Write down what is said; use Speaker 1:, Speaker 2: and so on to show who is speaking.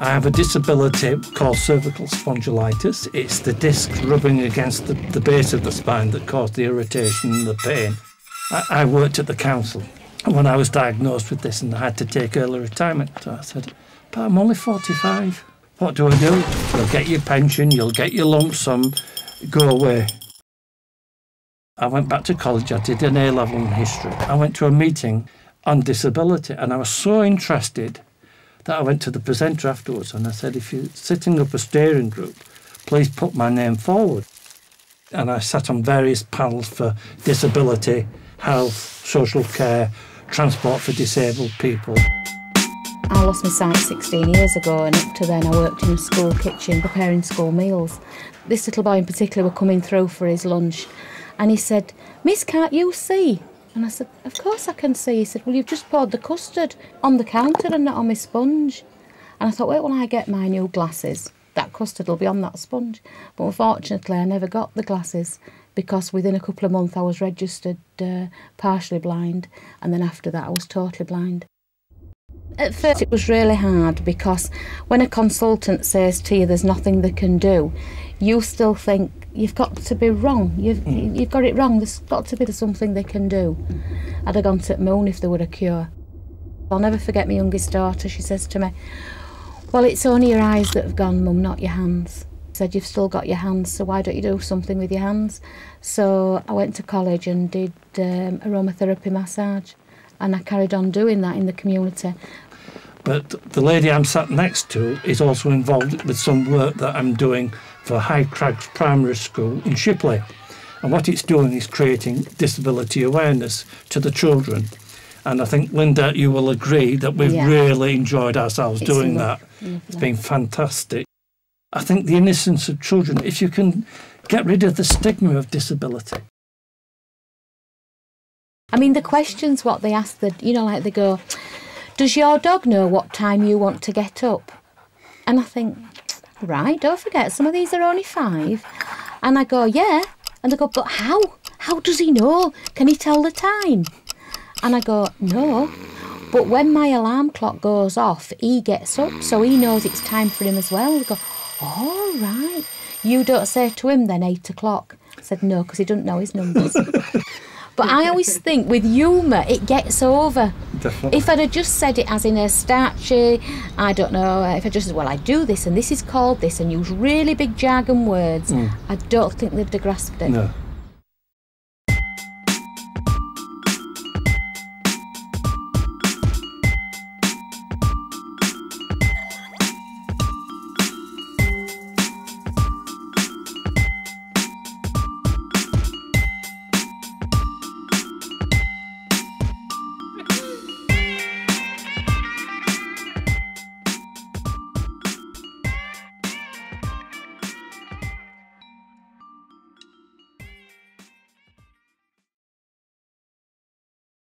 Speaker 1: I have a disability called cervical spondylitis. It's the discs rubbing against the base of the spine that cause the irritation and the pain. I worked at the council when I was diagnosed with this and I had to take early retirement. So I said, but I'm only 45. What do I do? You'll get your pension, you'll get your lump sum, go away. I went back to college, I did an A-level in history. I went to a meeting on disability and I was so interested that I went to the presenter afterwards and I said, if you're setting up a steering group, please put my name forward. And I sat on various panels for disability, health, social care, transport for disabled people.
Speaker 2: I lost my sight 16 years ago and up to then I worked in a school kitchen preparing school meals. This little boy in particular were coming through for his lunch and he said, "Miss, can't you see?" And I said, "Of course I can see." He said, "Well, you've just poured the custard on the counter and not on my sponge." And I thought, wait till I get my new glasses. That custard will be on that sponge. But unfortunately, I never got the glasses because within a couple of months I was registered partially blind, and then after that I was totally blind. At first it was really hard because when a consultant says to you there's nothing they can do, you still think you've got to be wrong. You've got it wrong. There's got to be something they can do. I'd have gone to the moon if there were a cure. I'll never forget my youngest daughter. She says to me, "Well, it's only your eyes that have gone, Mum, not your hands." I said, "You've still got your hands, so why don't you do something with your hands?" So I went to college and did aromatherapy massage, and I carried on doing that in the community.
Speaker 1: But the lady I'm sat next to is also involved with some work that I'm doing for High Crags Primary School in Shipley. And what it's doing is creating disability awareness to the children. And I think, Linda, you will agree that we've really enjoyed ourselves doing that. It's been fantastic. I think the innocence of children, if you can get rid of the stigma of disability.
Speaker 2: I mean, the questions, what they ask, like they go, "Does your dog know what time you want to get up?" And I think, right, don't forget, some of these are only 5. And I go, "Yeah." And they go, "But how? How does he know? Can he tell the time?" And I go, "No. But when my alarm clock goes off, he gets up, so he knows it's time for him as well." They go, "All right. You don't say to him then 8 o'clock. I said, "No, because he doesn't know his numbers." But I always think with humour, it gets over.
Speaker 1: Definitely.
Speaker 2: If I'd have just said it as in a starchy, I don't know, if I just said, "Well, I do this and this is called this," and use really big jargon words, I don't think they'd have grasped it.
Speaker 1: No.